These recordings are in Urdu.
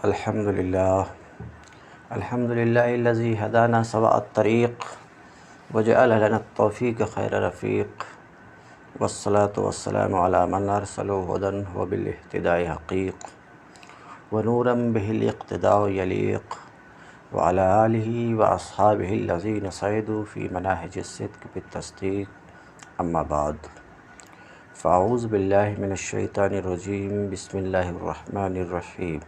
الحمد لله الحمد لله الذي هدانا سواء الطريق وجعل لنا التوفيق خير رفيق والصلاة والسلام على من أرسله هدى وبالاهتداء حقيق ونورا به الاقتداء يليق وعلى آله وأصحابه الذين صعدوا في مناهج الصدق بالتصديق أما بعد فأعوذ بالله من الشيطان الرجيم بسم الله الرحمن الرحيم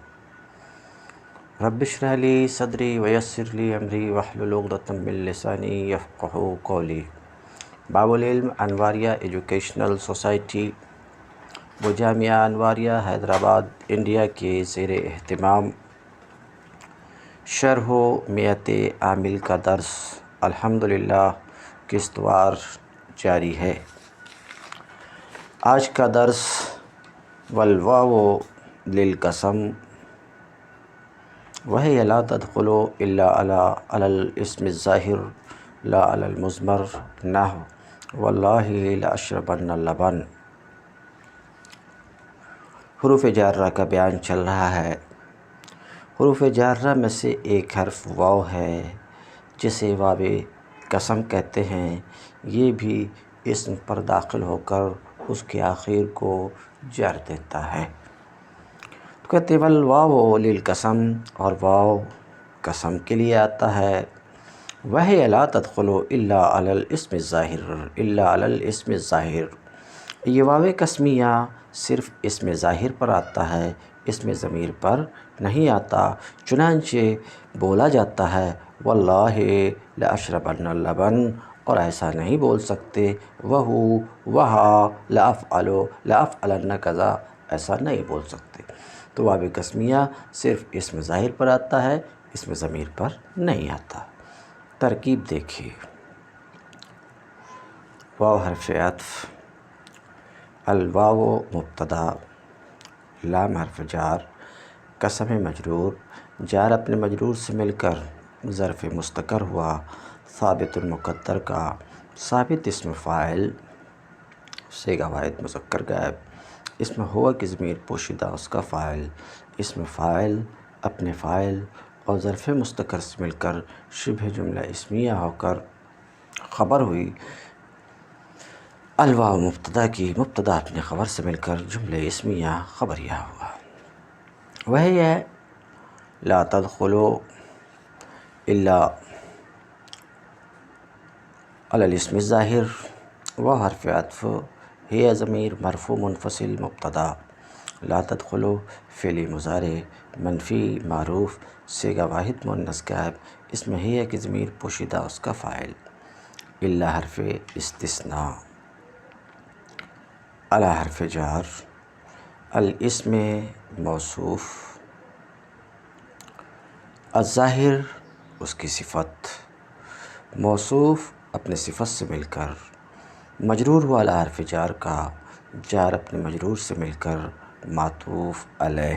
رب اشرح لي صدري ويسر لي أمري واحلل عقدة من لساني يفقهوا قولي باب العلم انواریہ ایجوکیشنل سوسائٹی و جامعہ انواریہ حیدرآباد انڈیا کے زیر اہتمام شرح و میت عامل کا درس الحمدللہ قسط وار جاری ہے۔ آج کا درس والواو للقسم وهي لا تدخل إلا على الاسم الظاهر لا على المضمر نحو والله لأشربن اللبن۔ حروف جارہ کا بیان چل رہا ہے۔ حروف جارہ میں سے ایک حرف واو ہے جسے واو قسم کہتے ہیں، یہ بھی اسم پر داخل ہو کر اس کے آخر کو جر دیتا ہے۔ کہتے ہیں والواو للقسم، اور واو قسم کے لیے آتا ہے۔ وهي لا تدخل الا على الاسم الظاہر الا على الاسم الظاہر، یہ واو قسمیہ صرف اسم ظاہر پر آتا ہے، اسم ضمیر پر نہیں آتا، چنانچہ بولا جاتا ہے واللہ لأشربن اللبن، اور ایسا نہیں بول سکتے وہو وہا لأفعلن کذا، ایسا نہیں بول سکتے۔ تو واو قسمیہ صرف اسم ظاہر پر آتا ہے، اسم ضمیر پر نہیں آتا۔ ترکیب دیکھیے۔ واو حرف عطف، الواو مبتدا، لام حرف جار، قسم مجرور، جار اپنے مجرور سے مل کر ظرف مستقر ہوا، ثابت المقدر کا ثابت اسم فاعل، صیغہ واحد مذکر غائب، اسم ہوا کی ضمیر پوشیدہ اس کا فاعل، اسم فاعل اپنے فاعل اور ظرف مستقر سے مل کر شبہ جملہ اسمیہ ہو کر خبر ہوئی۔ الواو مبتدا کی، مبتدا اپنے خبر سے مل کر جملہ اسمیہ خبریہ ہوا۔ وہی ہے لا تدخل الا علی الاسم الظاہر، وہ حرف عطف، ہے ضمیر مرفوع منفصل مبتدا، لا تدخل فعل مضارع منفی معروف، صیغہ واحد مؤنث غائب، اس میں ہے کی ضمیر پوشیدہ اس کا فاعل، الا حرف استثناء، علی حرف جار، الاسم موصوف، الظاہر اس کی صفت، موصوف اپنے صفت سے مل کر مجرور ہوا علی حرف جار کا، جار اپنے مجرور سے مل کر معطوف علیہ،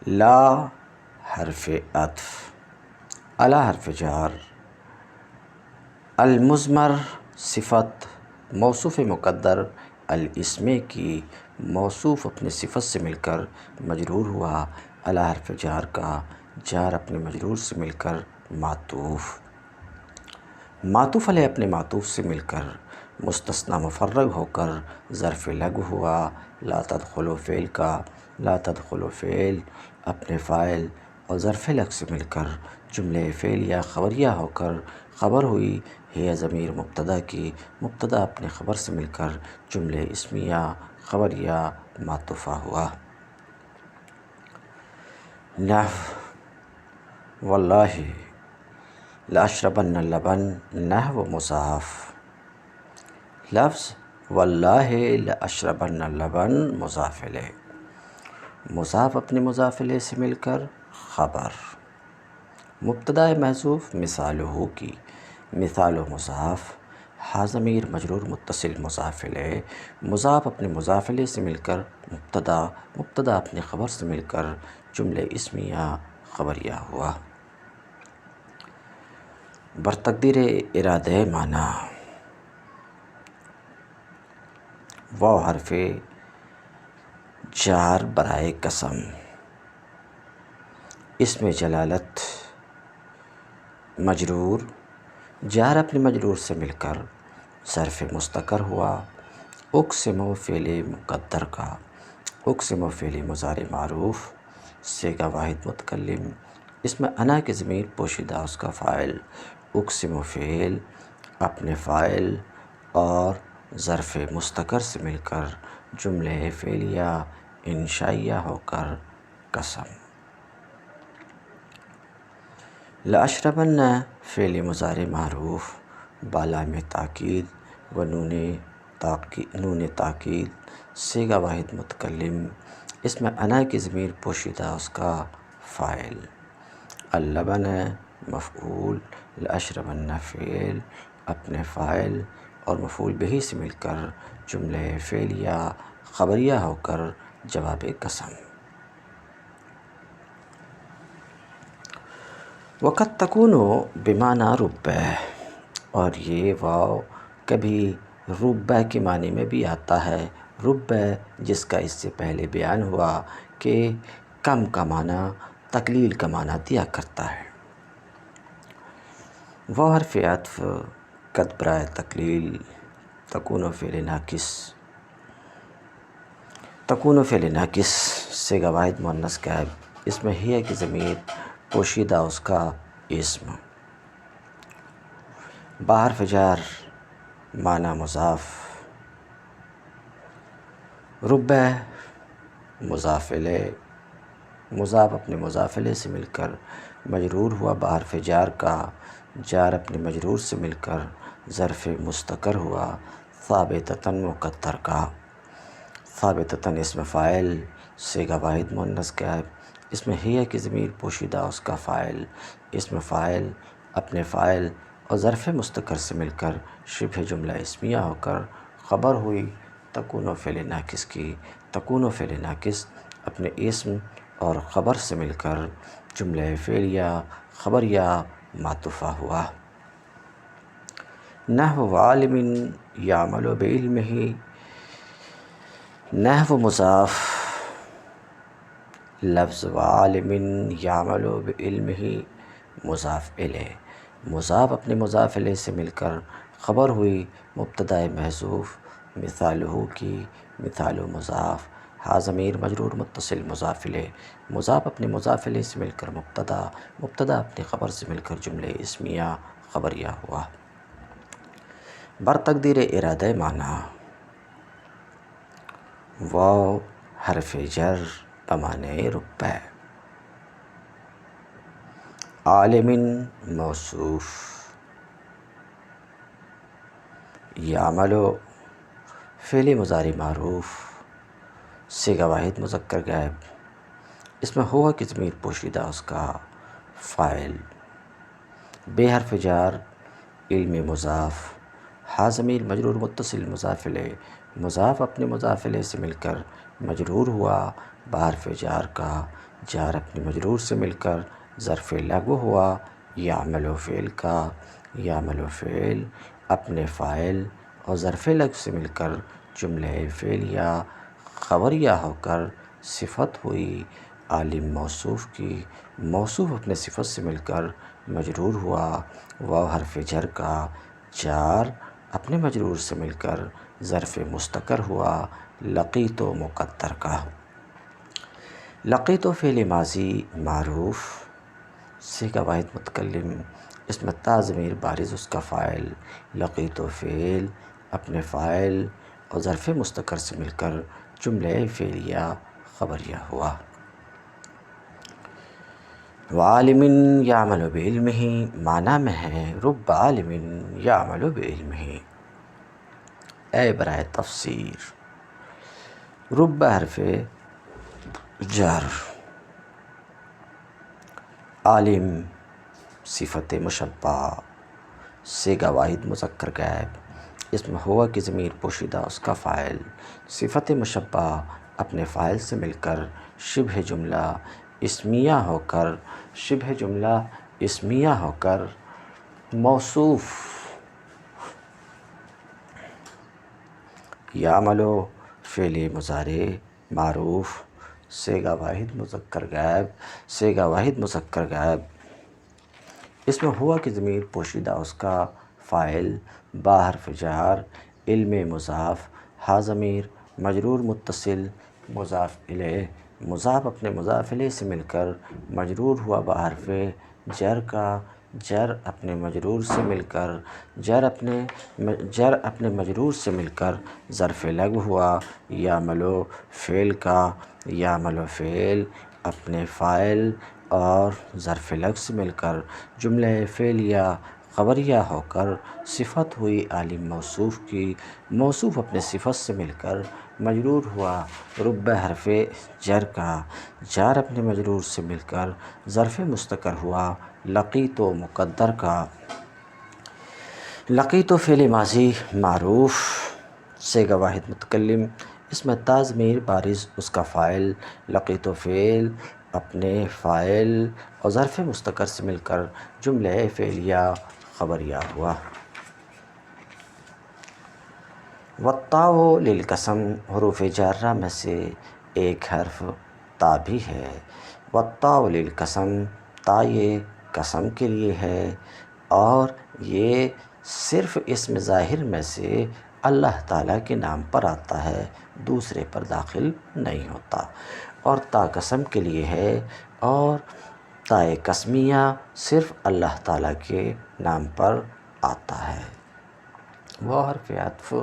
لا حرف عطف، علی حرف جار، المضمر صفت، موصوف مقدر، الاسم کی، موصوف اپنے صفت سے مل کر مجرور ہوا علی حرف جار کا، جار اپنے مجرور سے مل کر معطوف، معطوف علیہ اپنے معطوف سے مل کر مستثنی مفرغ ہو کر ظرف لغو ہوا، لا تدخل فعل کا، لا تدخل فعل اپنے فاعل اور ظرف لغو سے مل کر جملہ فعلیہ خبریہ ہو کر خبر ہوئی، ہے ضمیر مبتدا کی، مبتدا اپنے خبر سے مل کر جملہ اسمیہ خبریہ معطوفہ ہوا۔ نحو واللہ لأشربن اللبن، نحو مضاف، لفظ واللہ لأشربن اللبن مضاف الیہ، مضاف اپنے مضاف الیہ سے مل کر خبر، مبتدا محذوف مثالہ کی، مثال مضاف، ہا ضمیر مجرور متصل مضاف الیہ، مضاف اپنے مضاف الیہ سے مل کر مبتدا، مبتدا اپنے خبر سے مل کر جملہ اسمیہ خبریہ ہوا۔ برتقدیر ارادہ معنی، واو حرف جار برائے قسم، اسم جلالت مجرور، جار اپنے مجرور سے مل کر ظرف مستقر ہوا۔ اقسم فعل مقدر کا، اقسم فعل مضارع معروف، صیغہ واحد متکلم، اس میں انا کی ضمیر پوشیدہ اس کا فاعل، اقسم فعل اپنے فاعل اور ظرف مستقر سے مل کر جملہ فعلیہ انشائیہ ہو کر قسم۔ لأشربن فعل مضارع معروف، بالام تاکید و نون تاکید، صیغہ واحد متکلم، اس میں انا کی ضمیر پوشیدہ اس کا فاعل، اللبن مفعول، لأشربن فعل اپنے فاعل اور مفعول بہ سے مل کر جملہ فعلیہ خبریہ ہو کر جواب قسم۔ وقد تکون بمعنی ربہ، اور یہ واو کبھی ربہ کے معنی میں بھی آتا ہے۔ ربہ جس کا اس سے پہلے بیان ہوا کہ کم کا معنی تقلیل کا معنی دیا کرتا ہے۔ واو حرف عطف قد برائے تقلیل، تکون فعل ناقص، تکون فعل ناقص صیغہ واحد مؤنث غائب، اس میں ہی کی ضمیر پوشیدہ اس کا اسم، با حرف جر معنی مضاف، ربہ مضاف الیہ، مضاف اپنے مضاف الیہ سے مل کر مجرور ہوا با حرف جر کا، جار اپنے مجرور سے مل کر ظرف مستقر ہوا ثابتۃ مقدر کا، ثابتۃ اسم فاعل، صیغہ واحد مؤنث غائب، اس میں ہی کی ضمیر پوشیدہ اس کا فاعل، اسم فاعل اپنے فاعل اور ظرف مستقر سے مل کر شبہ جملہ اسمیہ ہو کر خبر ہوئی تکون فعل ناقص کی، تکون فعل ناقص اپنے اسم اور خبر سے مل کر جملہ فعلیہ خبریہ معطوفہ ہوا۔ نحو عالم یعمل بعلمہ، نحو مضاف، لفظ عالم یعمل بعلمہ مضاف الیہ، مضاف اپنے مضاف الیہ سے مل کر خبر ہوئی مبتدا محذوف مثالہ کی، مثال مضاف، ہا ضمیر مجرور متصل مضاف الیہ، مضاف اپنے مضاف الیہ سے مل کر مبتدا، مبتدا اپنے خبر سے مل کر جملہ اسمیہ خبریہ ہوا۔ بر تقدیر ارادہ معنی، واو حرف جر بمعنی ربہ، عالم موصوف، یعمل فعل مضارع معروف، صیغہ واحد مذکر غائب، اس میں ہوا کی ضمیر پوشیدہ اس کا فاعل، بے حرف جر علم مضاف، ہا ضمیر مجرور متصل مضاف الیہ، مضاف اپنے مضاف الیہ سے مل کر مجرور ہوا با حرف جر کا، جار اپنے مجرور سے مل کر ظرف لغو ہوا یعمل فعل کا، یعمل فعل اپنے فاعل اور ظرف لغو سے مل کر جملہ فعلیہ خبریہ ہو کر صفت ہوئی عالم موصوف کی، موصوف اپنے صفت سے مل کر مجرور ہوا واو حرف جر کا، جار اپنے مجرور سے مل کر ظرف مستقر ہوا لقیت مقدر کا۔ لقیت فعل ماضی معروف، صیغہ واحد متکلم، اس میں تا ضمیر بارز اس کا فاعل، لقیت فعل اپنے فاعل اور ظرف مستقر سے مل کر جملہ فعلیہ خبریہ ہوا۔ وعالم یعمل بعلمہ معنی میں ہے رب عالم یعمل بعلمہ، اے برائے تفسیر، رب حرف جر، عالم صفت مشبہ، صیغہ واحد مذکر غائب، اس میں ہوا کی ضمیر پوشیدہ اس کا فاعل، صفت مشبہ اپنے فاعل سے مل کر شبہ جملہ اسمیہ ہو کر، شبہ جملہ اسمیہ ہو کر موصوف، یعمل فعل مضارع معروف، صیغہ واحد مذکر غائب، صیغہ واحد مذکر غائب، اس میں ہوا کی ضمیر پوشیدہ اس کا فاعل، با حرف جار، علم مضاف، ہا ضمیر مجرور متصل مضاف الیہ، مضاف اپنے مضاف الیہ سے مل کر مجرور ہوا با حرف جر کا، جر اپنے مجرور سے مل کر جر اپنے مجرور سے مل کر ظرف لغو ہوا، یعملو فعل کا، یعملو فعل اپنے فاعل اور ظرف لغو سے مل کر جملہ فعلیہ خبریہ ہو کر صفت ہوئی عالم موصوف کی، موصوف اپنے صفت سے مل کر مجرور ہوا رب حرف جر کا، جار اپنے مجرور سے مل کر ظرف مستقر ہوا لقیت مقدر کا، لقیت فعل ماضی معروف صیغہ واحد متکلم، اس میں تا ضمیر بارز اس کا فاعل، لقیت فعل اپنے فاعل اور ظرف مستقر سے مل کر جملہ فعلیہ خبریہ ہوا۔ والتاء للقسم، حروف جارہ میں سے ایک حرف تا بھی ہے۔ والتاء للقسم، تا یہ قسم کے لیے ہے اور یہ صرف اسم ظاہر میں سے اللہ تعالیٰ کے نام پر آتا ہے، دوسرے پر داخل نہیں ہوتا، اور تا قسم کے لیے ہے اور تائے قسمیہ صرف اللہ تعالیٰ کے نام پر آتا ہے۔ وہ حرف عطف،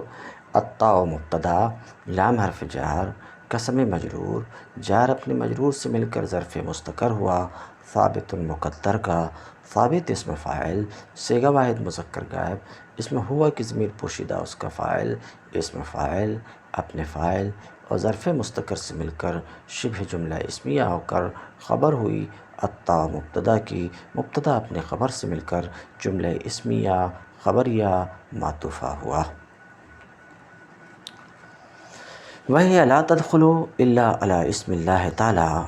التاء مبتدا، لام حرف جار، قسم مجرور، جار اپنے مجرور سے مل کر ظرف مستقر ہوا ثابت مقدر کا، ثابت اسم فاعل، صیغہ واحد مذکر غائب، اس میں ہوا کی ضمیر پوشیدہ اس کا فاعل، اسم فاعل اپنے فاعل اور ظرف مستقر سے مل کر شبہ جملہ اسمیہ ہو کر خبر ہوئی التاء مبتدا کی، مبتدا اپنے خبر سے مل کر جملہ اسمیہ خبریہ معطوفہ ہوا۔ وَهِيَ لَا تَدْخُلُ إِلَّا عَلَىٰ اسم اللہ تعالیٰ،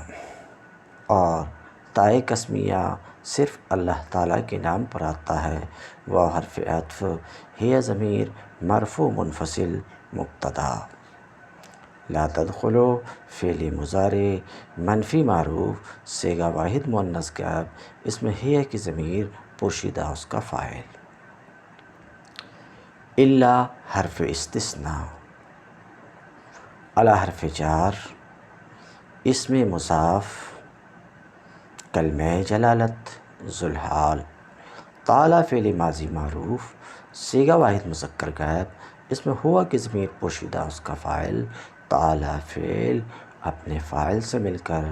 اور تائے قسمیہ صرف اللہ تعالیٰ کے نام پر آتا ہے۔ وہ حرف عطف، ہی ضمیر مرفوع منفصل مبتدا، لا تدخل فعل مضارع منفی معروف صیغہ واحد مؤنث غائب، اس میں ہی کی ضمیر پوشیدہ اس کا فاعل، الا حرف استثناء، علی حرف جار، اسم مضاف کلمہ جلالت ذوالحال، تعالیٰ فعل ماضی معروف صیغہ واحد مذکر غائب، اس میں ہوا کی ضمیر پوشیدہ اس کا فاعل، تعالیٰ فعل اپنے فاعل سے مل کر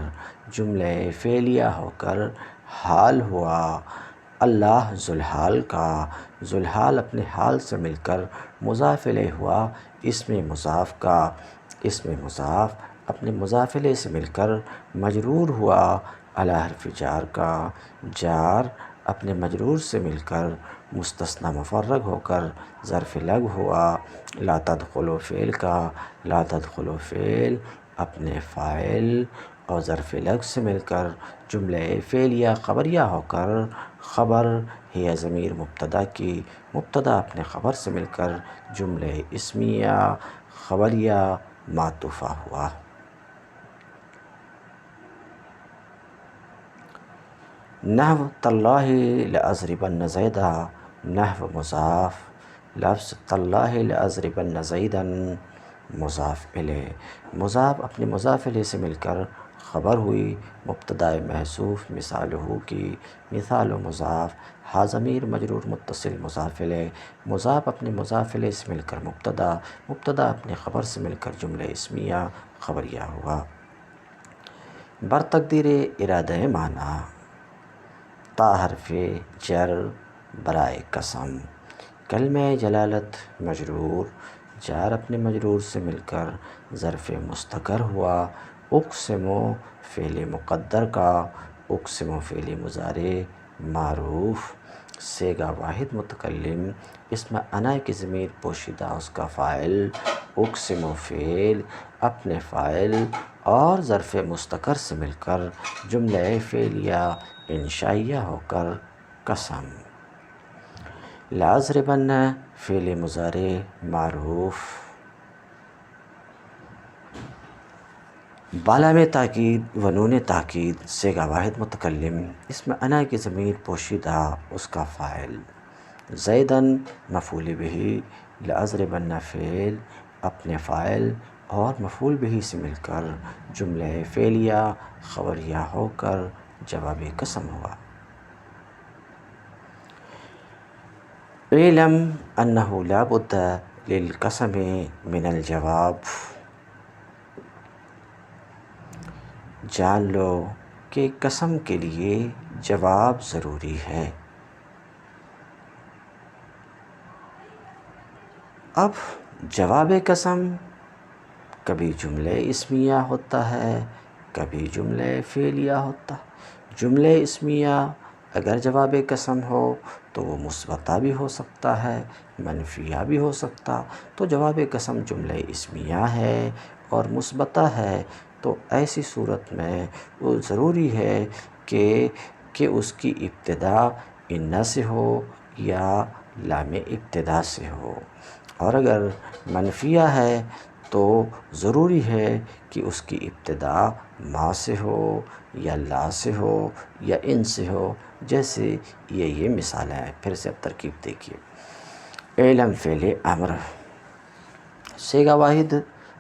جملہ فعلیہ ہو کر حال ہوا اللہ ذوالحال کا، ذوالحال اپنے حال سے مل کر مضاف الیہ ہوا اسم مضاف کا، اسم مضاف اپنے مضاف الیہ سے مل کر مجرور ہوا علی حرف جار کا، جار اپنے مجرور سے مل کر مستثنی مفرغ ہو کر ظرف لغو ہوا لا تدخل فعل کا، لا تدخل فعل اپنے فاعل اور ظرف لغو سے مل کر جملہ فعلیہ خبریہ ہو کر خبر ہی ضمیر مبتدا کی، مبتدا اپنے خبر سے مل کر جملہ اسمیہ خبریہ معطوفہ ہوا۔ نحو تاللہ لأضربن زیدا، نحو مضاف، لفظ تاللہ لأضربن زیدا مضاف الیہ، مضاف اپنے مضاف الیہ سے مل کر خبر ہوئی مبتدا محذوف مثالہ کی، مثال مضاف، ہا ضمیر مجرور متصل مضاف الیہ، مضاف اپنے مضاف الیہ سے مل کر مبتدا، مبتدا اپنے خبر سے مل کر جملہ اسمیہ خبریہ ہوا۔ بر تقدیر ارادہ معنی، تا حرف جر برائے قسم، کلمہ جلالت مجرور، جار اپنے مجرور سے مل کر ظرف مستقر ہوا اقسم فعل مقدر کا، اقسم فعل مضارع معروف صیغہ واحد متکلم، اس میں انا کی ضمیر پوشیدہ اس کا فاعل، اقسم فعل اپنے فاعل اور ظرف مستقر سے مل کر جملہ فعلیہ انشائیہ ہو کر قسم، لأضربن فعل مضارع معروف بالا میں تاکید و نون تاکید صیغہ واحد متکلم، اس میں انا کی ضمیر پوشیدہ اس کا فاعل، زیدن مفعول بہ، لأضربن فعل اپنے فاعل اور مفعول بہ سے مل کر جملہ فعلیہ خبریہ ہو کر جواب قسم ہوا۔ اعلم انہ لا بد للقسم من الجواب، جان لو کہ قسم کے لیے جواب ضروری ہے۔ اب جواب قسم کبھی جملہ اسمیہ ہوتا ہے، کبھی جملہ فعلیہ ہوتا ہے۔ جملہ اسمیہ اگر جواب قسم ہو تو وہ مثبتہ بھی ہو سکتا ہے، منفیہ بھی ہو سکتا، تو جواب قسم جملہ اسمیہ ہے اور مثبتہ ہے، تو ایسی صورت میں وہ ضروری ہے کہ اس کی ابتدا ان سے ہو یا لام ابتدا سے ہو، اور اگر منفیہ ہے تو ضروری ہے کہ اس کی ابتدا ما سے ہو یا لا سے ہو یا ان سے ہو، جیسے یہ مثال ہے۔ پھر سے اب ترکیب دیکھیے۔ اعلم فعل امر، صیغہ واحد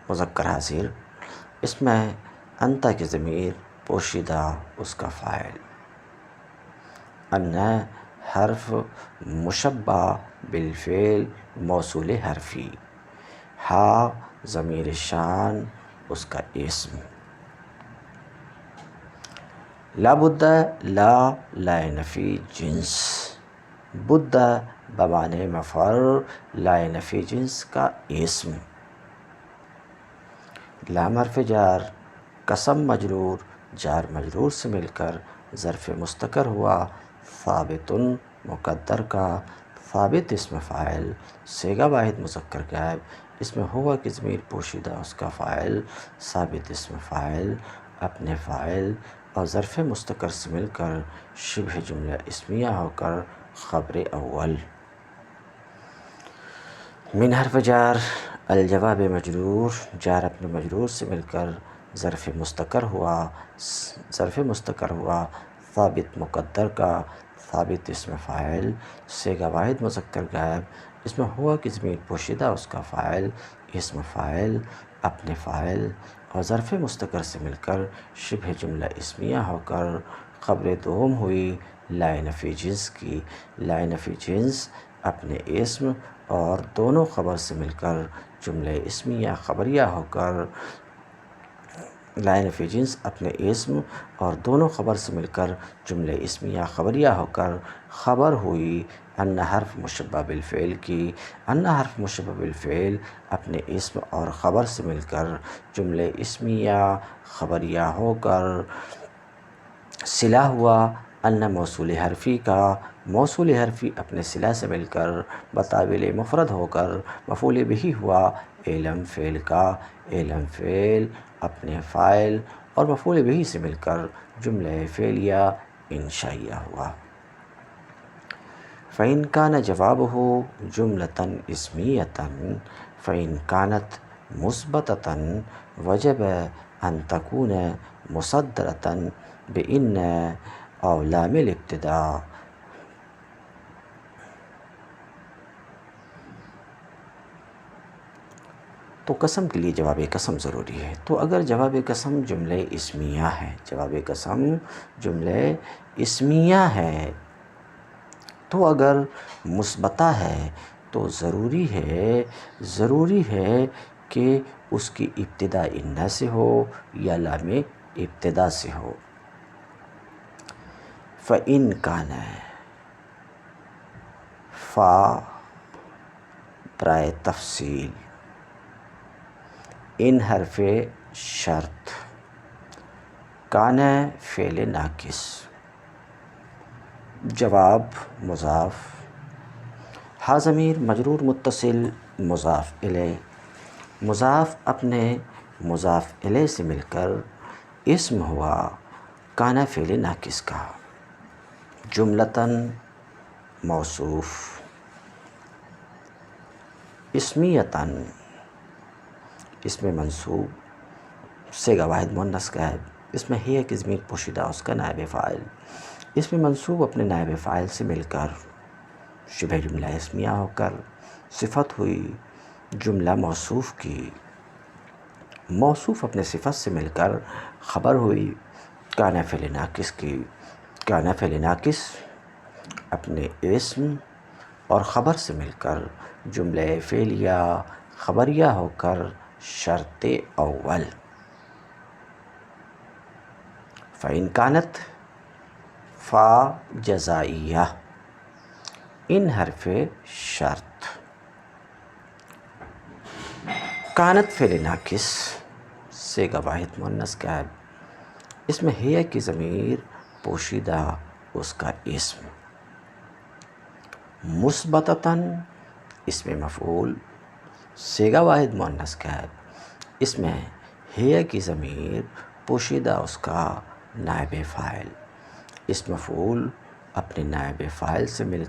مذکر حاضر، اس میں انت کی ضمیر پوشیدہ اس کا فاعل، ان حرف مشبہ بالفعل موصول حرفی، ہا ضمیر شان اس کا اسم، لا بد لا نفی جنس، بد بمعنی مفعول لا نفی جنس کا اسم، لام حرف جار قسم مجرور جار مجرور سے مل کر ظرف مستقر ہوا، ثابت مقدر کا، ثابت اسم فاعل، صیغہ واحد مذکر غائب، اس میں ہوا کی ضمیر پوشیدہ اس کا فاعل، ثابت اسم فاعل اپنے فاعل اور ظرف مستقر سے مل کر شبہ جملہ اسمیہ ہو کر خبر اول، من حرف جار الجواب مجرور جار اپنے مجرور سے مل کر ظرف مستقر ہوا، ثابت مقدر کا، ثابت اسم فاعل، صیغہ واحد مذکر غائب، اس میں ہوا کی ضمیر پوشیدہ اس کا فاعل، اسم فاعل اپنے فاعل اور ظرف مستقر سے مل کر شبہ جملہ اسمیہ ہو کر خبر دوم ہوئی لا نفی جنس کی، لا نفی جنس اپنے اسم اور دونوں خبر سے مل کر جملہ اسمیہ خبریہ ہو کر، لا نفی جنس اپنے اسم اور دونوں خبر سے مل کر جملہ اسمیہ خبریہ ہو کر خبر ہوئی ان حرف مشبہ بالفعل کی، ان حرف مشبہ بالفعل اپنے اسم اور خبر سے مل کر جملہ اسمیہ خبریہ ہو کر صلہ ہوا ان موصول حرفی کا، موصول حرفی اپنے صلہ سے مل کر بطابل مفرد ہو کر مفعول بہ ہوا، اعلم فعل کا، اعلم فعل اپنے فاعل اور مفعول بہ سے مل کر جملہ فعلیہ انشائیہ ہوا۔ فإن كان جوابه جملة اسمية فإن كانت مثبتة وجب أن تكون مصدرة بإن أو لام الابتداء، تو قسم کے لیے جواب قسم ضروری ہے۔ تو اگر جواب قسم جملہ اسمیہ ہے، جواب قسم جملہ اسمیہ ہے، تو اگر مثبتہ ہے تو ضروری ہے کہ اس کی ابتدا ان سے ہو یا لام ابتدا سے ہو۔ فإن کان، فا برائے تفصیل، ان حرف شرط، کان فعل ناقص، جواب مضاف، ہا ضمیر مجرور متصل مضاف الیہ، مضاف اپنے مضاف الیہ سے مل کر اسم ہوا کان فعل ناقص کا، جملتاً موصوف، اسمیتاً اسم منصوب، صیغہ واحد مؤنث کا ہے، اس میں ہی کی ضمیر پوشیدہ اس کا نائب فاعل، اس میں منصوب اپنے نائب فاعل سے مل کر شبہ جملہ اسمیہ ہو کر صفت ہوئی جملہ موصوف کی، موصوف اپنے صفت سے مل کر خبر ہوئی کان فعل ناقص کی، کان فعل ناقص اپنے اسم اور خبر سے مل کر جملہ فعلیہ خبریہ ہو کر شرط اول، فإن كانت فا جزائیہ، ان حرف شرط، کانت فعل ناقص صیغہ واحد مؤنث کا ہے، اس میں ہی کی ضمیر پوشیدہ اس کا اسم، مثبتتاً اسم مفعول صیغہ واحد مؤنث کا ہے، اس میں ہی کی ضمیر پوشیدہ اس کا نائب فاعل، اس مفعول اپنے نائب فاعل سے مل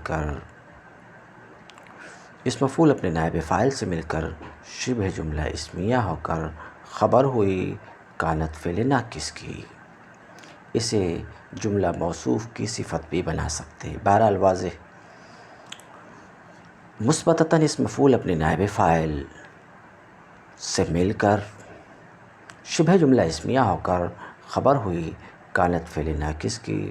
کر شبہ جملہ اسمیہ ہو کر خبر ہوئی کانت فعل ناقص کی، اسے جملہ موصوف کی صفت بھی بنا سکتے ہیں۔ بہرحال واضح، مثبتاً اس مفعول اپنے نائب فاعل سے مل کر شبہ جملہ اسمیہ ہو کر خبر ہوئی کانت فعل ناقص کی،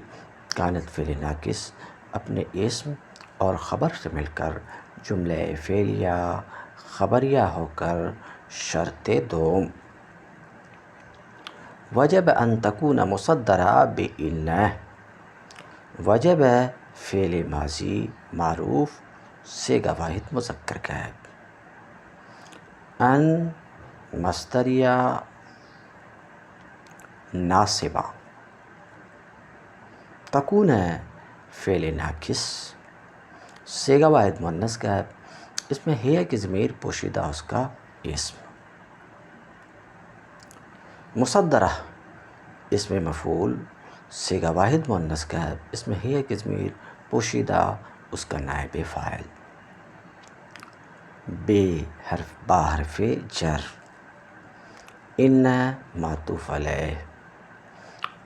کانت فعل ناقص اپنے اسم اور خبر سے مل کر جملہ فعلیہ خبریہ ہو کر شرط دوم، وجب ان تکون مصدرہ بإن، وجب فعل ماضی معروف صیغہ واحد مذکر کا ہے، ان مصدریہ ناصبہ، تکون فعل ناقص صیغہ واحد مؤنث کا ہے، اس میں ہی کی ضمیر پوشیدہ اس کا اسم، مصدرہ اسم مفعول صیغہ واحد مؤنث کا ہے، اس میں ہی کی ضمیر پوشیدہ اس کا نائب فاعل، با حرف جر، ان معطوف علیہ،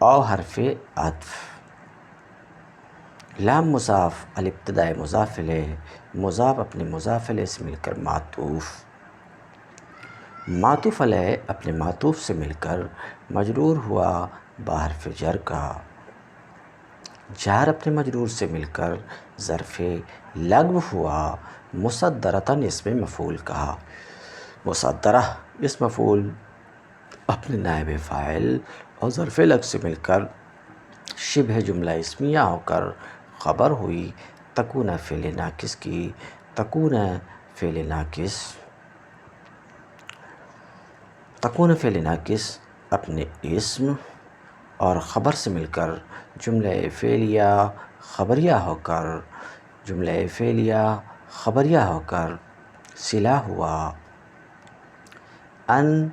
او حرف عطف، لام مضاف الابتداء مضاف الیہ، مضاف اپنے مضاف الیہ سے مل کر معطوف، معطوف علیہ اپنے معطوف سے مل کر مجرور ہوا با حرف جر کا، جار اپنے مجرور سے مل کر ظرف لغو ہوا مصدرتاً اسم مفعول کا، مصدرہ اس مفعول اپنے نائب فاعل اور ظرف لغو سے مل کر شبہ جملہ اسمیہ ہو کر خبر ہوئی تکون فعل ناقص کی، تکون فعل ناقص اپنے اسم اور خبر سے مل کر جملہ فعلیہ خبریہ ہو کر صلہ ہوا، ان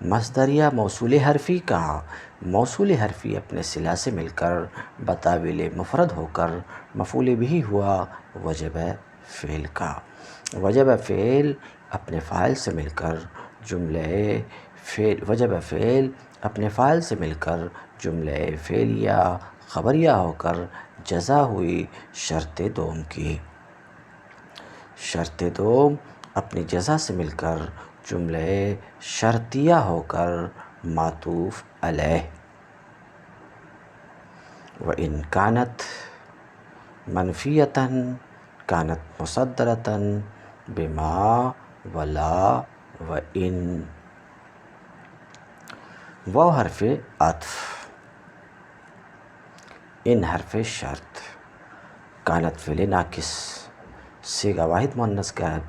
مصدریہ موصول حرفی کا، موصول حرفی اپنے صلہ سے مل کر بتاویل مفرد ہو کر مفعول بہ ہوا وجب فعل کا، وجب فعل اپنے فاعل سے مل کر جملہ فعلیہ خبریہ ہو کر جزا ہوئی شرط دوم کی، شرط دوم اپنی جزا سے مل کر جملہ شرطیہ ہو کر معطوف علیہ، وإن كانت منفیۃً كانت مصدرة بما ولا وإن، واو حرف عطف، ان حرف شرط، کانت فعل ناقص صیغہ واحد مؤنث کا ہے،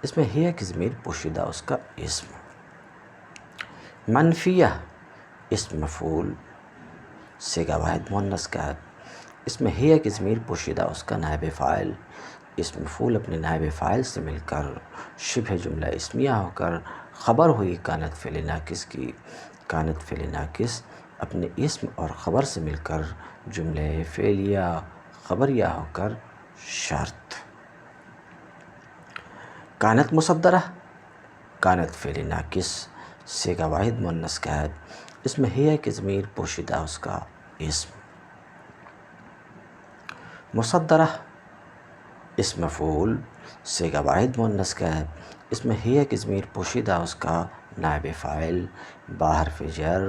اس میں ہی کی ضمیر پوشیدہ اس کا اسم، منفیہ اسم مفعول صیغہ واحد مؤنث کا ہے، اس میں ہی کی ضمیر پوشیدہ اس کا نائب فاعل، اسم مفعول اپنے نائب فاعل سے مل کر شبہ جملہ اسمیہ ہو کر خبر ہوئی کانت فعل ناقص کی، کانت فعل ناقص اپنے اسم اور خبر سے مل کر جملہ فعلیہ خبریہ ہو کر شرط، کانت مصدرہ، کانت فعل ناقص صیغہ واحد مؤنث کا ہے، اس میں ہی کی ضمیر پوشیدہ اس کا اسم۔ مصدرہ اسم مفعول صیغہ واحد مؤنث کا ہے، اس میں ہی کی ضمیر پوشیدہ اس کا نائب فاعل، با حرف جر،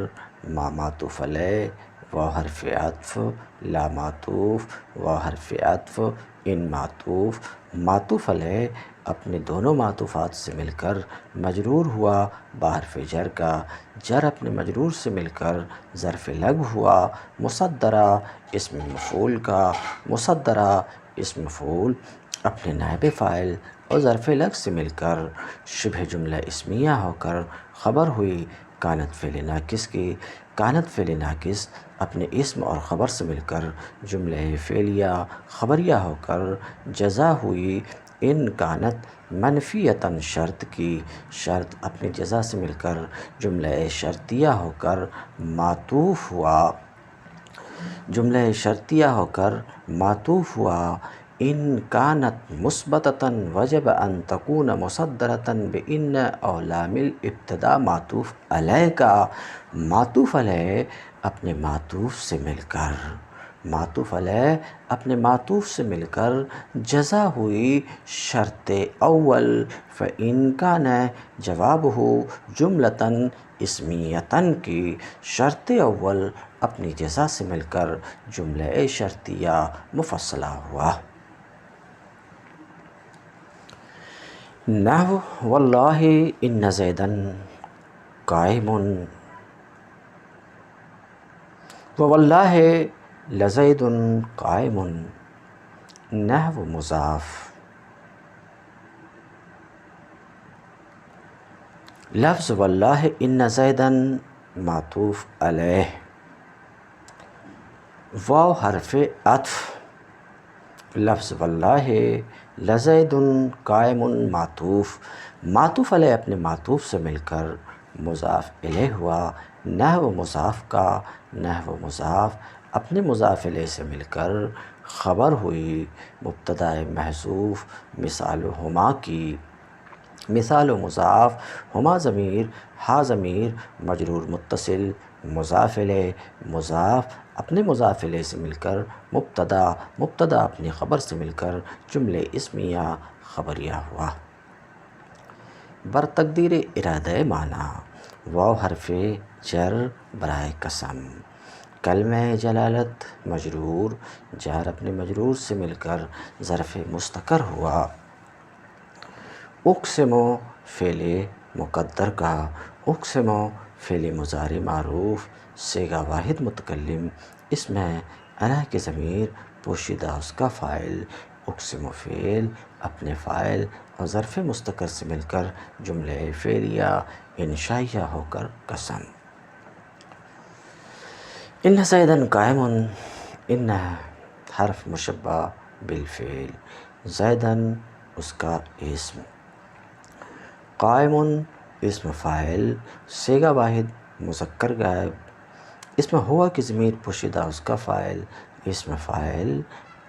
ما معطوف علیہ، واو حرف عطف، لا معطوف، واو حرف عطف، ان معطوف۔ معطوف علیہ اپنے دونوں معطوفات سے مل کر مجرور ہوا با حرف جر کا، جر اپنے مجرور سے مل کر ظرف لغو ہوا مصدرہ اسم مفعول کا، مصدرہ اسم مفعول اپنے نائب فاعل اور ظرف لغو سے مل کر شبہ جملہ اسمیہ ہو کر خبر ہوئی کانت فعل ناقص کی، کانت فعل ناقص اپنے اسم اور خبر سے مل کر جملہ فعلیہ خبریہ ہو کر جزا ہوئی ان کانت منفیتاً شرط کی، شرط اپنی جزا سے مل کر جملہ شرطیہ ہو کر معطوف ہوا، جملہ شرطیہ ہو کر معطوف ہوا ان کانت مثبتۃ وجب ان تکون مصدرۃ بان او لام الابتداء معطوف علیہ کا، معطوف علیہ اپنے معطوف سے مل کر، معطوف علیہ اپنے معطوف سے مل کر جزا ہوئی شرط اول فإن کان جوابہ جملۃ اسمیۃ کی، شرط اول اپنی جزا سے مل کر جملہ شرطیہ مفصلہ ہوا۔ نحو واللہ ان زیداً قائم وواللہ لزید قائم، نحو مضاف، لفظ واللہ ان زیداً معطوف علیہ، واو حرف عطف، لفظ واللہ لزید قائم معطوف، معطوف علیہ اپنے معطوف سے مل کر مضاف الیہ ہوا نحو مضاف کا، نحو مضاف اپنے مضاف الیہ سے مل کر خبر ہوئی مبتدا محذوف مثال ہما کی، مثال مضاف ہما ضمیر، ہا ضمیر مجرور متصل، مضاف الیہ مضاف اپنے مضاف الیہ سے مل کر مبتدا، مبتدا اپنی خبر سے مل کر جملہ اسمیہ خبریہ ہوا۔ بر تقدیر ارادہ معنی، واو حرف جر برائے قسم، کلمہ جلالت مجرور، جار اپنے مجرور سے مل کر ظرف مستقر ہوا۔ اقسم فعل مقدر کا، اقسم فعل مضارع معروف صیغہ واحد متکلم، اس میں انا کی ضمیر پوشیدہ اس کا فاعل، اقسم فعل اپنے فاعل اور ظرف مستقر سے مل کر جملہ فعلیہ انشائیہ ہو کر قسم۔ ان زیداً قائم، ان حرف مشبہ بالفعل، زیداً اس کا اسم، قائم اسم فاعل صیغہ واحد مذکر غائب، اس میں ہوا کی ضمیر پوشیدہ اس کا فاعل، اسم فاعل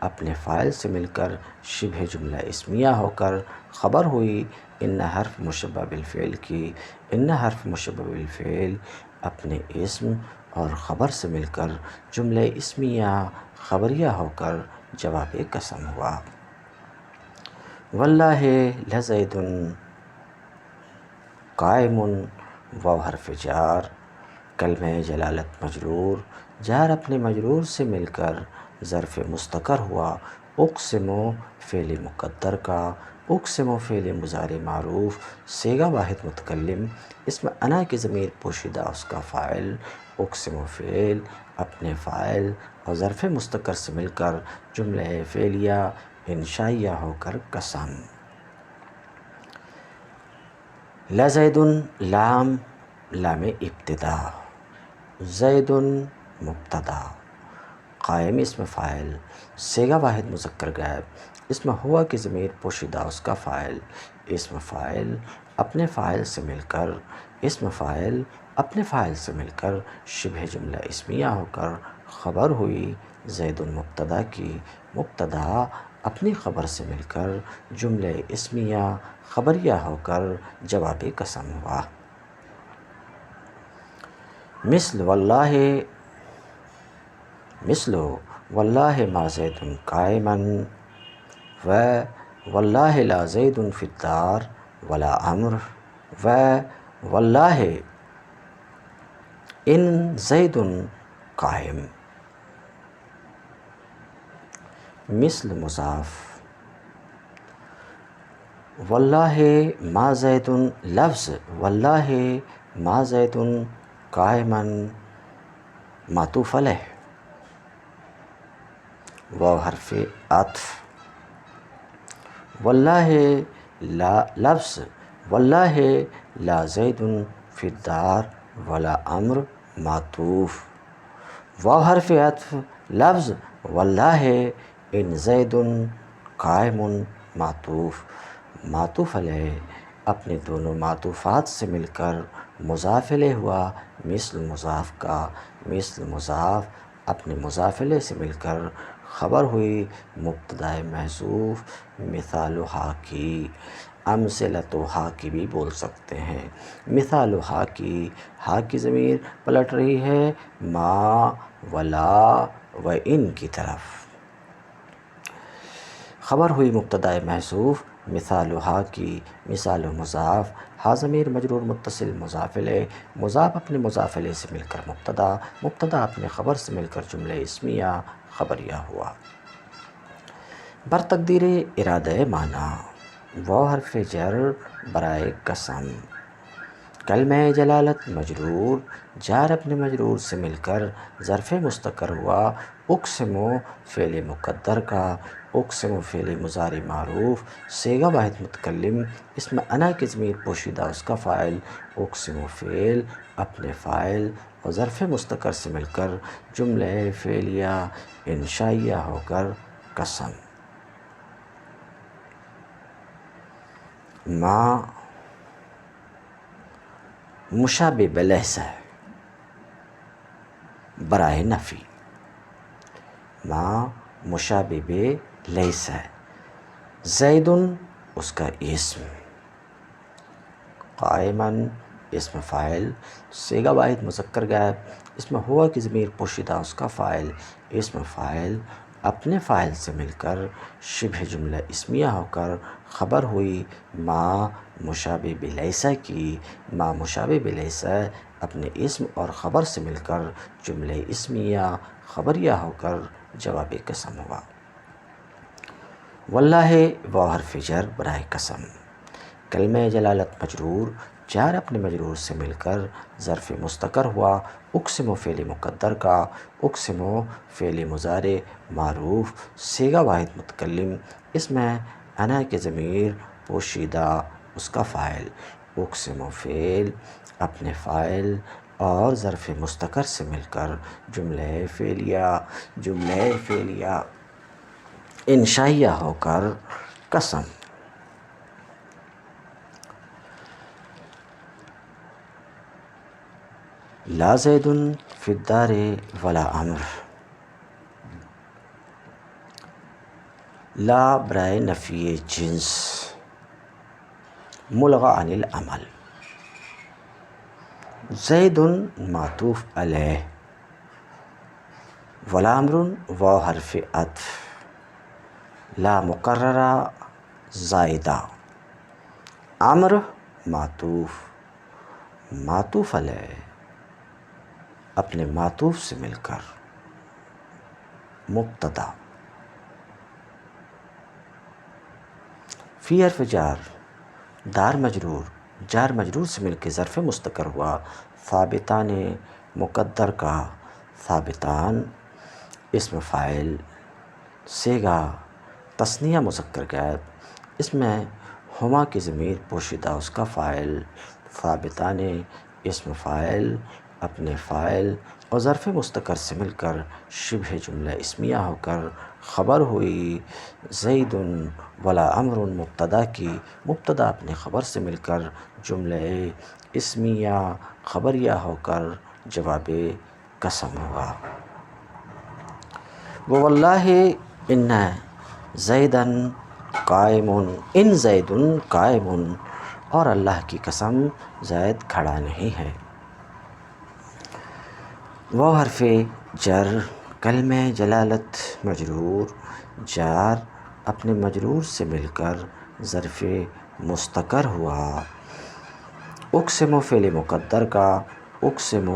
اپنے فاعل سے مل کر شبہ جملہ اسمیہ ہو کر خبر ہوئی ان حرف مشبہ بالفعل کی، ان حرف مشبہ بالفعل اپنے اسم اور خبر سے مل کر جملہ اسمیہ خبریہ ہو کر جواب قسم ہوا۔ واللہ لزید قائم، واو حرف جار، کلمہ جلالت مجرور، جار اپنے مجرور سے مل کر ظرف مستقر ہوا۔ اقسم فعل مقدر کا، اقسم فعل مضارع معروف صیغہ واحد متکلم، اس میں انا کی ضمیر پوشیدہ اس کا فاعل، اقسم فعل اپنے فاعل اور ظرف مستقر سے مل کر جملہ فعلیہ انشائیہ ہو کر قسم۔ لزید لام، لام ابتدا، زید مبتدا، قائم اسم فاعل صیغہ واحد مذکر غائب، اس میں ہوا کی ضمیر پوشیدہ اس کا فاعل، اسم فاعل اپنے فاعل سے مل کر، اسم فاعل اپنے فاعل سے مل کر شبہ جملہ اسمیہ ہو کر خبر ہوئی زید مبتدا کی، مبتدا اپنی خبر سے مل کر جملہ اسمیہ خبریہ ہو کر جواب قسم ہوا۔ مثل واللہ ما زید قائما و واللہ لا زید فی الدار ولا عمر و واللہ ان زید قائم. مثل مضاف. واللہ ما زید لفظ واللہ ما زید قائما معطوف علیہ. واو حرف عطف. واللہ لفظ واللہ لا زید فی الدار ولا عمر معطوف. واو حرف عطف لفظ واللہ ان زید قائم معطوف. معطوف علیہ اپنے دونوں معطوفات سے مل کر مضاف الیہ ہوا مثل مضاف کا. مثل مضاف اپنے مضاف الیہ سے مل کر خبر ہوئی مبتدا محذوف مثالھا کی. امثلتھا کی بھی بول سکتے ہیں. مثالھا کی ہا کی ضمیر پلٹ رہی ہے ما ولا و ان کی طرف. خبر ہوئی مبتدا محذوف مثالھا کی. مثال مضاف ہا ضمیر مجرور متصل مضاف الیہ. مضاف اپنے مضاف الیہ سے مل کر مبتدا. مبتدا اپنے خبر سے مل کر جملہ اسمیہ خبریہ ہوا. برتقدیر ارادہ معنی. واو حرف جر برائے قسم. کلمہ جلالت مجرور جار اپنے مجرور سے مل کر ظرف مستقر ہوا. اقسم فعل مقدر کا. اقسم فعل مضارع معروف صیغہ واحد متکلم اسم انا کی ضمیر پوشیدہ اس کا فاعل. اقسم فعل اپنے فاعل اور ظرف مستقر سے مل کر جملہ فعلیہ انشائیہ ہو کر قسم. ما مشابہ بلیس ہے برائے نفی. ما مشابہ بلیس ہے. زید اس کا اسم. قائما اسم فاعل صیغہ واحد مذکر غائب اسم ہوا کی ضمیر پوشیدہ اس کا فاعل. اسم فاعل اپنے فاعل سے مل کر شبہ جملہ اسمیہ ہو کر خبر ہوئی ما مشابہ بلیس کی. ما مشابہ بلیس اپنے اسم اور خبر سے مل کر جملہ اسمیہ خبریہ ہو کر جواب قسم ہوا. واللہ واو حرف جر برائے قسم. کلمہ جلالت مجرور جار اپنے مجرور سے مل کر ظرف مستقر ہوا. اقسم فعل مقدر کا. اقسم فعل مضارع معروف صیغہ واحد متکلم اسم انا کے ضمیر پوشیدہ اس کا فاعل. اقسم فعل اپنے فاعل اور ظرف مستقر سے مل کر جملہ فعلیہ انشائیہ ہو کر قسم. لا زید فی الدار ولا عمر. لا برائے نفی جنس ملغی عن العمل. زید معطوف علیہ. ولا عمر واو حرف عطف. لا مقررہ زائدہ. عمر معطوف علیہ اپنے معطوف سے مل کر مبتدا. فی حرف جار دار مجرور جار مجرور سے مل کے ظرف مستقر ہوا. ثابتان مقدر کا. ثابتان اسم فاعل صیغہ تثنیہ مذکر غائب اس میں ہما کی ضمیر پوشیدہ اس کا فاعل. ثابتان اسم فاعل اپنے فاعل اور ظرف مستقر سے مل کر شبہ جملہ اسمیہ ہو کر خبر ہوئی زید ولا عمر مبتدا کی. مبتدا اپنے خبر سے مل کر جملہ اسمیہ خبریہ ہو کر جواب قسم ہوا. واللہ ان زیدن قائم. ان زید قائم اور اللہ کی قسم زید کھڑا نہیں ہے. واو حرف جر، کلمہ جلالت مجرور، جار اپنے مجرور سے مل کر ظرف مستقر ہوا۔ اقسم فعل مقدر کا، اقسم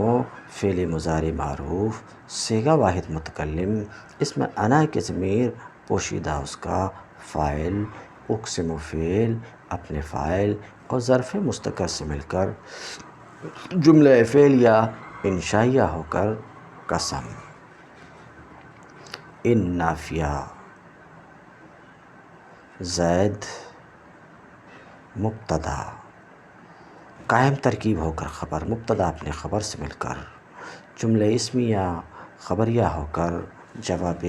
فعل مضارع معروف، صیغہ واحد متکلم، اس میں انا کی ضمیر پوشیدہ اس کا فاعل، اقسم فعل اپنے فاعل اور ظرف مستقر سے مل کر جملہ فعلیہ انشائیہ ہو کر قسم۔ ان نافیہ، زید مبتدا، قائم ترکیب ہو کر خبر، مبتدا اپنے خبر سے مل کر جملہ اسمیہ خبریہ ہو کر جواب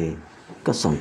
قسم۔